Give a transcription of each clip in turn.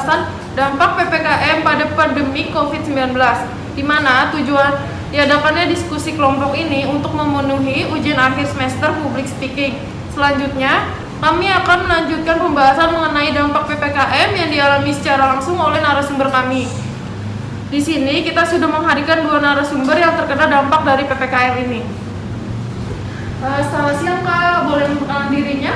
pembahasan dampak PPKM pada pandemi COVID-19, di mana tujuan diadakannya diskusi kelompok ini untuk memenuhi ujian akhir semester public speaking. Selanjutnya, kami akan melanjutkan pembahasan mengenai dampak PPKM yang dialami secara langsung oleh narasumber kami. Di sini kita sudah menghadirkan 2 narasumber yang terkena dampak dari PPKM ini. Selamat siang Kak, boleh memperkenalkan dirinya?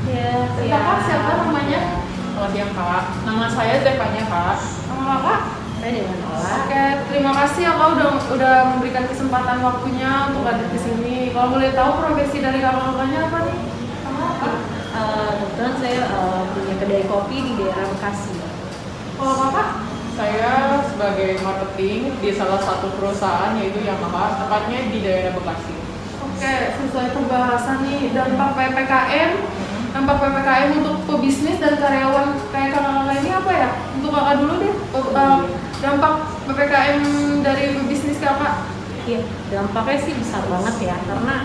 Ya, Kak, siapa namanya? Selamat siang Kak, nama saya Zevanya Kak. Nama Kakak? Saya dengan Ola. Oke, terima kasih ya Kak udah memberikan kesempatan waktunya untuk hadir ke sini. Kalau boleh tahu profesi dari kakak-kakaknya apa nih? Kebetulan saya punya kedai kopi di daerah Bekasi. Kalau Kakak? Saya sebagai marketing di salah satu perusahaan yaitu Yamaha, tepatnya di daerah Bekasi. Oke, sesuai pembahasan nih dampak PPKM. Dampak PPKM untuk pebisnis dan karyawan kayak kakak-kakak ini apa ya? Untuk kakak dulu deh. Dampak PPKM dari pebisnis kakak. Iya, dampaknya sih besar banget ya, karena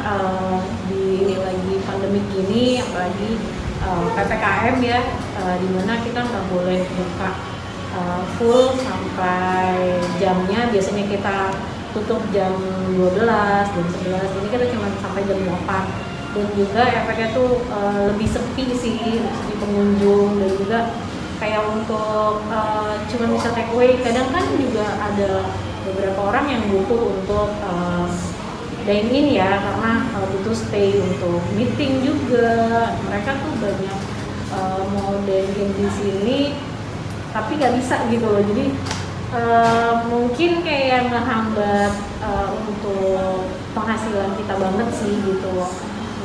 di lagi pandemi gini, apalagi PPKM ya, dimana kita nggak boleh buka full sampai jamnya. Biasanya kita tutup jam 12, jam 11, ini kita cuma sampai jam 8. Dan juga efeknya tuh lebih sepi sih, sepi pengunjung, dan juga kayak untuk cuma bisa take away. Kadang kan juga ada beberapa orang yang butuh untuk dine in ya, karena butuh stay untuk meeting juga. Mereka tuh banyak mau dine in di sini tapi nggak bisa gitu loh. Jadi mungkin kayak ngehambat untuk penghasilan kita banget sih gitu.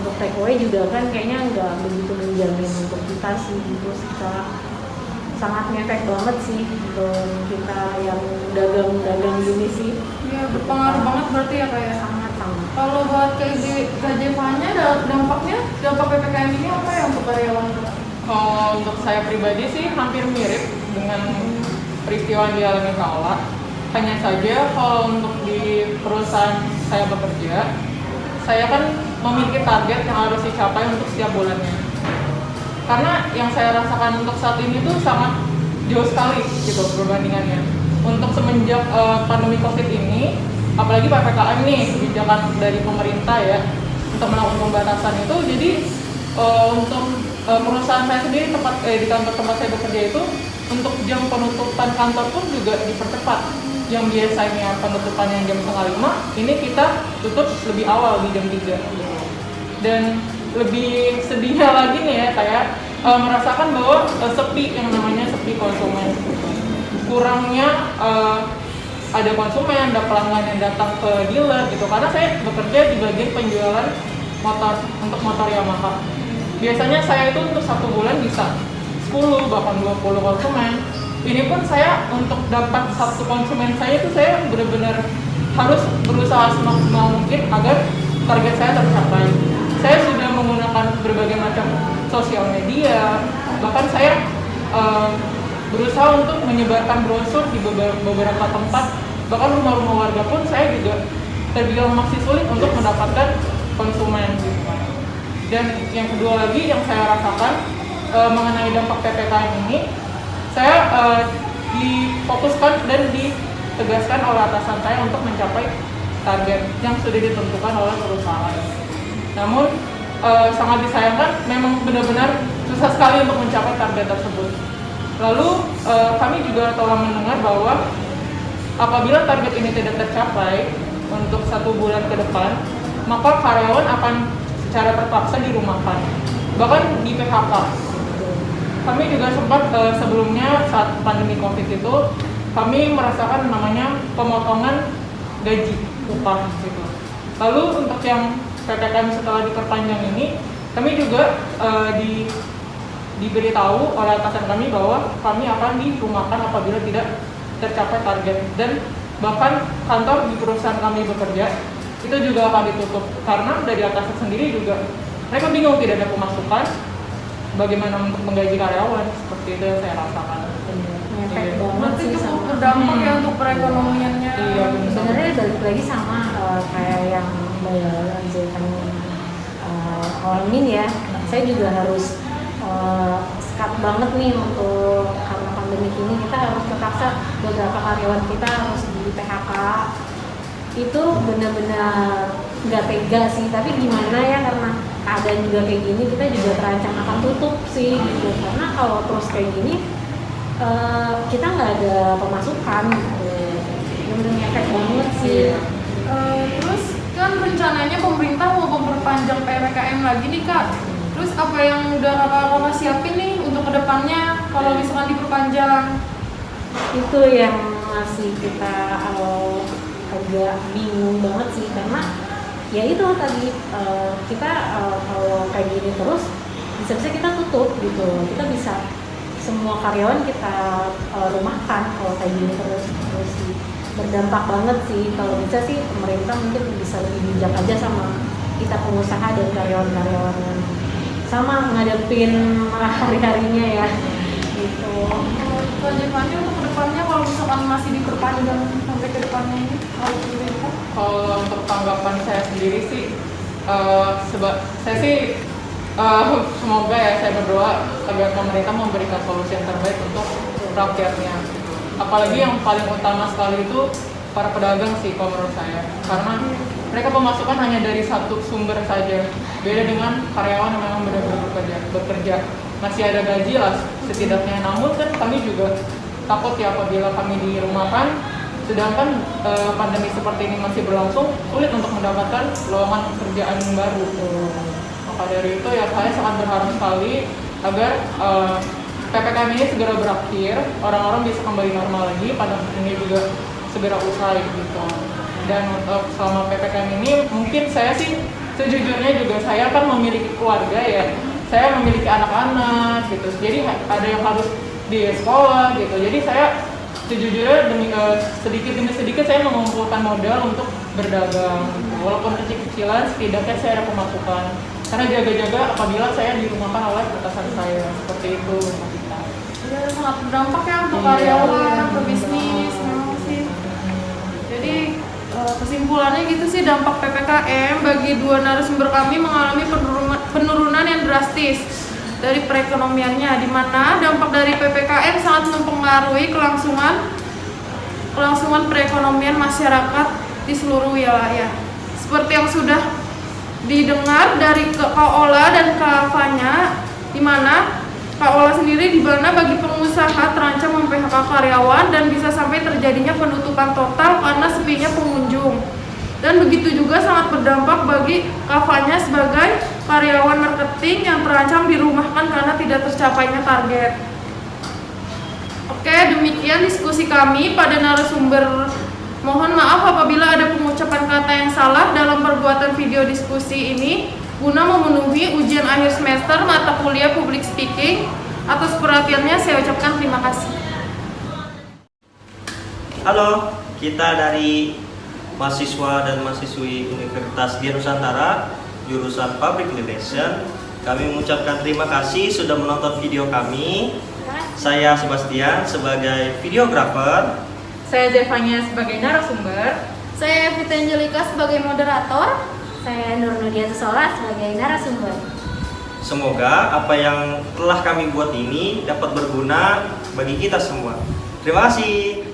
Untuk take away juga kan kayaknya nggak begitu menjamin untuk kita sih gitu. Secara sangat ngefek banget sih untuk kita yang dagang gini sih. Iya, berpengaruh banget berarti ya kayak. Sangat. Kalau buat KJV-nya dampak PPKM ini apa ya untuk karyawan? Kalau untuk saya pribadi sih hampir mirip dengan peristiwa yang dialami Kak Ola. Hanya saja kalau untuk di perusahaan saya bekerja, saya kan memiliki target yang harus dicapai untuk setiap bulannya. Karena yang saya rasakan untuk saat ini tuh sangat jauh sekali gitu perbandingannya. Untuk semenjak pandemi COVID ini, apalagi PPKM nih, kebijakan dari pemerintah ya untuk melakukan pembatasan itu, jadi untuk perusahaan saya sendiri di kantor tempat saya bekerja itu, untuk jam penutupan kantor pun juga dipercepat. Yang biasanya penutupannya jam 4:30, ini kita tutup lebih awal di jam 3 gitu. Dan lebih sedihnya lagi nih ya, kayak merasakan bahwa sepi, yang namanya sepi konsumen gitu. Kurangnya ada konsumen, ada pelanggan yang datang ke dealer gitu, karena saya bekerja di bagian penjualan motor untuk motor Yamaha. Biasanya saya itu untuk 1 bulan bisa 10 bahkan 20 konsumen. Ini pun saya untuk dapat 1 konsumen saya itu saya benar-benar harus berusaha semaksimal mungkin agar target saya tercapai. Saya sudah menggunakan berbagai macam sosial media, bahkan saya berusaha untuk menyebarkan brosur di beberapa tempat, bahkan rumah-rumah warga pun saya juga terbilang masih sulit untuk mendapatkan konsumen gitu. Dan yang kedua lagi yang saya rasakan mengenai dampak PPKM ini, saya difokuskan dan ditegaskan oleh atasan saya untuk mencapai target yang sudah ditentukan oleh perusahaan. Namun sangat disayangkan, memang benar-benar susah sekali untuk mencapai target tersebut. Lalu kami juga telah mendengar bahwa apabila target ini tidak tercapai untuk 1 bulan ke depan, maka karyawan akan secara terpaksa dirumahkan, bahkan di PHK. Kami juga sempat sebelumnya saat pandemi COVID itu, kami merasakan namanya pemotongan gaji upah gitu. Lalu untuk yang PPKM setelah diperpanjang ini, kami juga diberitahu oleh atasan kami bahwa kami akan dirumahkan apabila tidak tercapai target, dan bahkan kantor di perusahaan kami bekerja itu juga akan ditutup karena dari atasan sendiri juga mereka bingung, tidak ada pemasukan, bagaimana untuk menggaji karyawan. Seperti itu yang saya rasakan. Ngefek banget Berarti sih cukup sama. berdampak ya untuk perekonomiannya. Iya, Sebenarnya balik lagi sama kayak yang Mbak Zaitan alamin ya. Saya juga harus sekat banget nih untuk karena pandemi pandemi ini kita harus terpaksa beberapa karyawan kita harus di PHK. Itu benar-benar nggak tega sih, tapi gimana ya, karena keadaan juga kayak gini, kita juga terancam akan tutup sih gitu. Karena kalau terus kayak gini kita nggak ada pemasukan gitu. Benar-benar ngefek banget sih. Terus kan rencananya pemerintah mau memperpanjang PPKM lagi nih Kak. Terus apa yang udah kakak siapin nih untuk kedepannya kalau misalkan diperpanjang? Itu yang masih kita agak bingung banget sih, karena ya itu tadi kita kalau kayak gini terus bisa-bisa kita tutup gitu. Kita bisa semua karyawan kita rumahkan kalau kayak gini terus sih. Berdampak banget sih. Kalau bisa sih pemerintah mungkin bisa lebih bijak aja sama kita pengusaha dan karyawan-karyawan yang sama ngadepin hari-harinya ya gitu. Kak Jevani untuk kedepannya kalau misalkan masih diperpanjang sampai ke depannya ini kalau pemerintah? Kalau untuk tanggapan saya sendiri sih, saya sih semoga ya, saya berdoa agar pemerintah memberikan solusi yang terbaik untuk rakyatnya. Apalagi yang paling utama sekali itu para pedagang sih kalau menurut saya, karena mereka pemasukan hanya dari satu sumber saja, beda dengan karyawan yang memang benar-benar bekerja masih ada gaji lah setidaknya. Namun kan kami juga takut ya apabila kami dirumahkan, sedangkan pandemi seperti ini masih berlangsung, sulit untuk mendapatkan lowongan pekerjaan yang baru. Maka dari itu ya saya sangat berharap sekali agar PPKM ini segera berakhir, orang-orang bisa kembali normal lagi, pandemi ini juga segera usai gitu. Dan untuk selama PPKM ini mungkin saya sih sejujurnya juga saya kan memiliki keluarga ya, saya memiliki anak-anak gitu, jadi ada yang harus di sekolah gitu. Jadi saya sejujurnya sedikit demi sedikit saya mengumpulkan modal untuk berdagang gitu. Walaupun kecil-kecilan, setidaknya saya ada pemasukan, karena jaga-jaga apabila saya dirumahkan oleh atasan saya, seperti itu. Ya, sangat berdampak ya untuk karyawan, pebisnis memang sih. Jadi kesimpulannya gitu sih, dampak PPKM bagi dua narasumber kami mengalami penurunan yang drastis dari perekonomiannya, di mana dampak dari PPKM sangat mempengaruhi kelangsungan perekonomian masyarakat di seluruh wilayah. Seperti yang sudah didengar dari Kak Ola dan Kak Fanya, di mana Kak Ola sendiri di mana bagi pengusaha terancam mem-PHK karyawan dan bisa sampai terjadinya penutupan total karena sepinya pengunjung. Dan begitu juga sangat berdampak bagi Kak Fanya sebagai karyawan marketing yang terancam dirumahkan karena tidak tercapainya target. Oke, demikian diskusi kami pada narasumber. Mohon maaf apabila ada pengucapan kata yang salah dalam perbuatan video diskusi ini. Guna memenuhi ujian akhir semester mata kuliah Public Speaking. Atas perhatiannya saya ucapkan terima kasih. Halo, kita dari mahasiswa dan mahasiswi Universitas Dian Nusantara jurusan Public Relation. Kami mengucapkan terima kasih sudah menonton video kami. Saya Sebastian sebagai videografer. Saya Zevanya sebagai narasumber. Saya Evita Angelika sebagai moderator. Saya Nur Nudia Sola sebagai narasumber. Semoga apa yang telah kami buat ini dapat berguna bagi kita semua. Terima kasih.